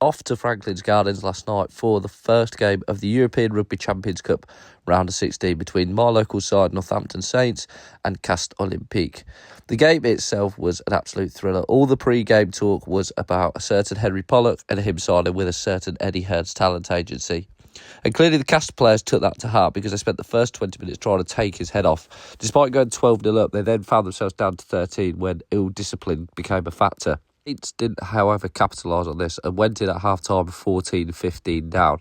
off to Franklin's Gardens last night for the first game of the European Rugby Champions Cup round of 16 between my local side Northampton Saints and Castres Olympique. The game itself was an absolute thriller. All the pre-game talk was about a certain Henry Pollock and him signing with a certain Eddie Hearn's talent agency. And clearly the Castres players took that to heart because they spent the first 20 minutes trying to take his head off. Despite going 12-0 up, they then found themselves down to 13 when ill discipline became a factor. Saints didn't, however, capitalise on this and went in at half-time 14-15 down.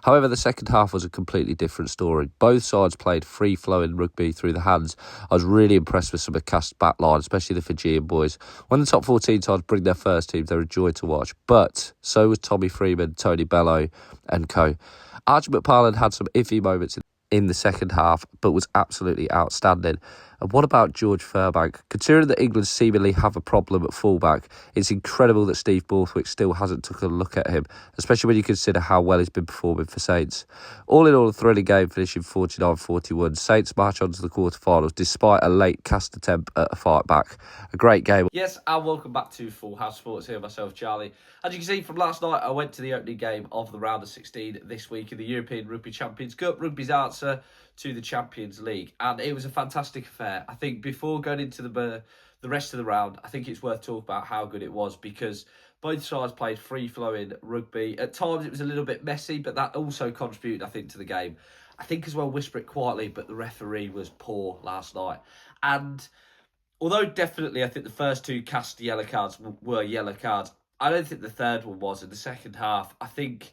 However, the second half was a completely different story. Both sides played free-flowing rugby through the hands. I was really impressed with some of Castres' backline, especially the Fijian boys. When the top 14 sides bring their first teams, they're a joy to watch. But so was Tommy Freeman, Tony Bello and co. Archie McParland had some iffy moments in the second half, but was absolutely outstanding. And what about George Furbank? Considering that England seemingly have a problem at fullback, it's incredible that Steve Borthwick still hasn't took a look at him, especially when you consider how well he's been performing for Saints. All in all, a thrilling game finishing 49-41. Saints march on to the quarterfinals despite a late cast attempt at a fight back. A great game. Yes, and welcome back to Full House Sports. Here myself, Charlie. As you can see from last night, I went to the opening game of the round of 16 this week in the European Rugby Champions Cup, Rugby's answer to the Champions League, and it was a fantastic affair. I think before going into the rest of the round, I think it's worth talking about how good it was because both sides played free-flowing rugby. At times it was a little bit messy, but that also contributed, I think, to the game. I think as well, whisper it quietly, but the referee was poor last night. And although definitely I think the first two cast yellow cards were yellow cards, I don't think the third one was in the second half. I think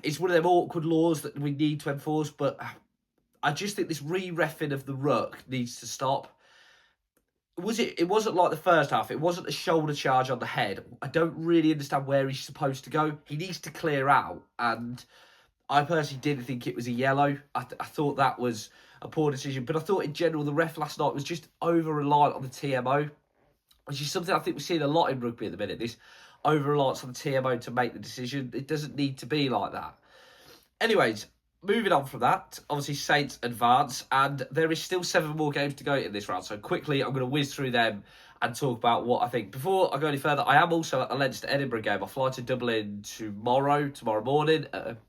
it's one of them awkward laws that we need to enforce, but I just think this re-reffing of the ruck needs to stop. It wasn't like the first half. It wasn't a shoulder charge on the head. I don't really understand where he's supposed to go. He needs to clear out. And I personally didn't think it was a yellow. I thought that was a poor decision. But I thought in general, the ref last night was just over-reliant on the TMO, which is something I think we're seeing a lot in rugby at the minute. This over-reliance on the TMO to make the decision. It doesn't need to be like that. Anyways, moving on from that, obviously Saints advance, and there is still 7 more games to go in this round. So quickly, I'm going to whiz through them and talk about what I think. Before I go any further, I am also at the Leinster-Edinburgh game. I fly to Dublin tomorrow morning.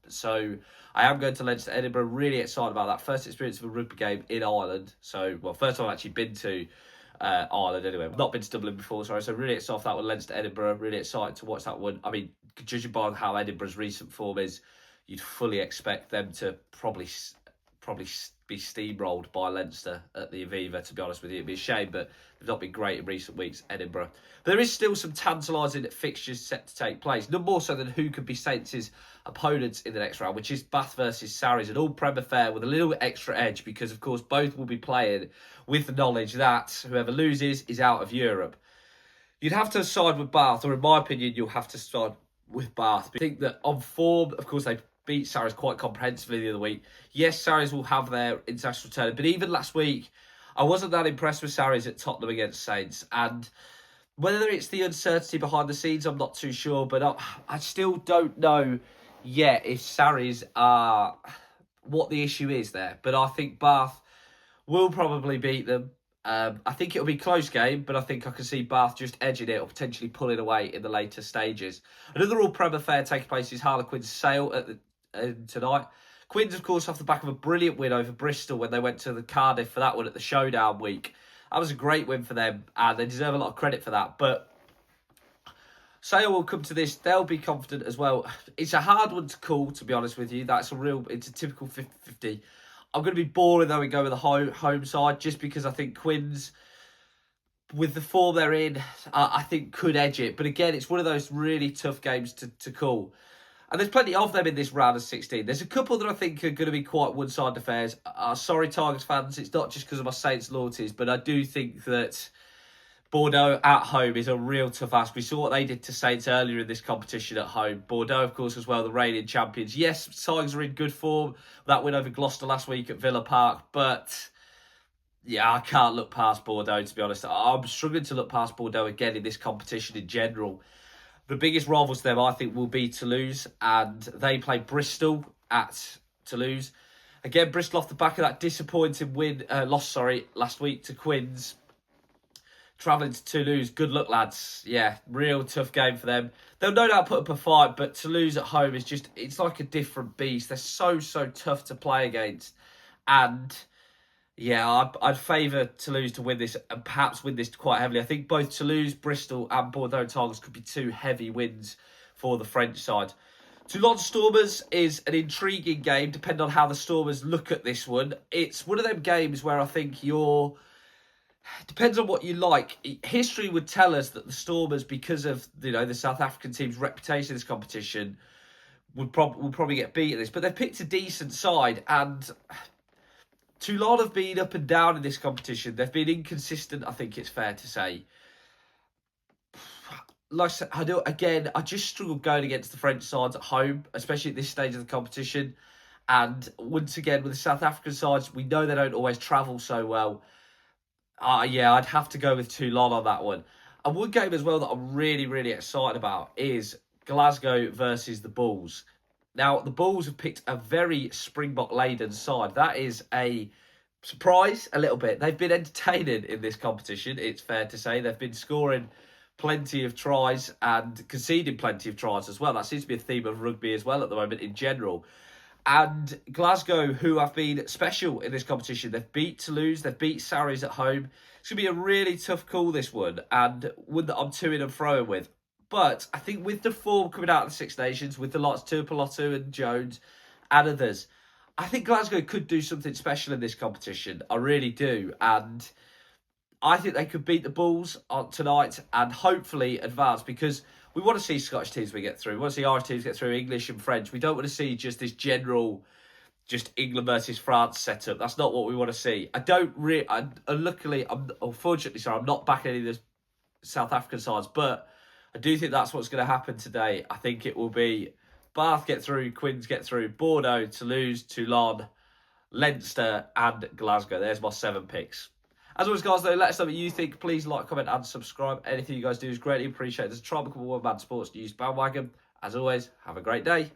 So I am going to Leinster-Edinburgh. Really excited about that. First experience of a rugby game in Ireland. So, well, first time I've actually been to Ireland anyway. I've not been to Dublin before, sorry. So really excited for that one, Leinster-Edinburgh. Really excited to watch that one. I mean, judging by how Edinburgh's recent form is, you'd fully expect them to probably be steamrolled by Leinster at the Aviva, to be honest with you. It'd be a shame, but they've not been great in recent weeks, Edinburgh. But there is still some tantalising fixtures set to take place. None more so than who could be Saints' opponents in the next round, which is Bath versus Sarries, an all-Prem affair with a little bit extra edge because, of course, both will be playing with the knowledge that whoever loses is out of Europe. You'd have to side with Bath, or in my opinion, you'll have to side with Bath. I think that on form, of course, they beat Sarries quite comprehensively the other week. Yes, Sarries will have their international turn, but even last week, I wasn't that impressed with Sarries at Tottenham against Saints. And whether it's the uncertainty behind the scenes, I'm not too sure, but I still don't know yet if Sarries are what the issue is there. But I think Bath will probably beat them. I think it'll be a close game, but I think I can see Bath just edging it or potentially pulling away in the later stages. Another all-Prem affair taking place is Harlequins Sale tonight. Quins, of course, off the back of a brilliant win over Bristol when they went to the Cardiff for that one at the Showdown week. That was a great win for them, and they deserve a lot of credit for that. But Sale will come to this. They'll be confident as well. It's a hard one to call, to be honest with you. It's a typical 50-50. I'm going to be boring, though, and go with the home side, just because I think Quins, with the form they're in, I think could edge it. But again, it's one of those really tough games to call. And there's plenty of them in this round of 16. There's a couple that I think are going to be quite one-sided affairs. Sorry, Tigers fans, it's not just because of my Saints loyalties, but I do think that Bordeaux at home is a real tough ask. We saw what they did to Saints earlier in this competition at home. Bordeaux, of course, as well, the reigning champions. Yes, Tigers are in good form. That win over Gloucester last week at Villa Park, but yeah, I can't look past Bordeaux, to be honest. I'm struggling to look past Bordeaux again in this competition in general. The biggest rivals to them, I think, will be Toulouse, and they play Bristol at Toulouse. Again, Bristol off the back of that disappointing loss last week to Quins. travelling to Toulouse. Good luck, lads. Yeah, real tough game for them. They'll no doubt put up a fight, but Toulouse at home is just, it's like a different beast. They're so tough to play against. And yeah, I'd favour Toulouse to win this and perhaps win this quite heavily. I think both Toulouse, Bristol and Bordeaux Tigers could be two heavy wins for the French side. Toulon Stormers is an intriguing game, depending on how the Stormers look at this one. It's one of them games where I think depends on what you like. History would tell us that the Stormers, because of the South African team's reputation in this competition, will probably get beat at this. But they've picked a decent side, and Toulon have been up and down in this competition. They've been inconsistent, I think it's fair to say. Like I said, I just struggle going against the French sides at home, especially at this stage of the competition. And once again, with the South African sides, we know they don't always travel so well. Yeah, I'd have to go with Toulon on that one. And one game as well that I'm really excited about is Glasgow versus the Bulls. Now, the Bulls have picked a very Springbok-laden side. That is a surprise, a little bit. They've been entertaining in this competition, it's fair to say. They've been scoring plenty of tries and conceding plenty of tries as well. That seems to be a theme of rugby as well at the moment in general. And Glasgow, who have been special in this competition, they've beat Toulouse, they've beat Sarries at home. It's going to be a really tough call, this one, and one that I'm to-ing and fro-ing with. But I think with the form coming out of the Six Nations, with the likes of Tuipulotu and Jones and others, I think Glasgow could do something special in this competition. I really do. And I think they could beat the Bulls on tonight and hopefully advance, because we want to see Scottish teams we get through. We want to see Irish teams get through, English and French. We don't want to see just this general, just England versus France setup. That's not what we want to see. Unfortunately, I'm not backing any of the South African sides, but I do think that's what's going to happen today. I think it will be Bath get through, Quins get through, Bordeaux, Toulouse, Toulon, Leinster and Glasgow. There's my 7 picks. As always, guys, though, let us know what you think. Please like, comment and subscribe. Anything you guys do is greatly appreciated. There's a try to become a one-man sports news bandwagon. As always, have a great day.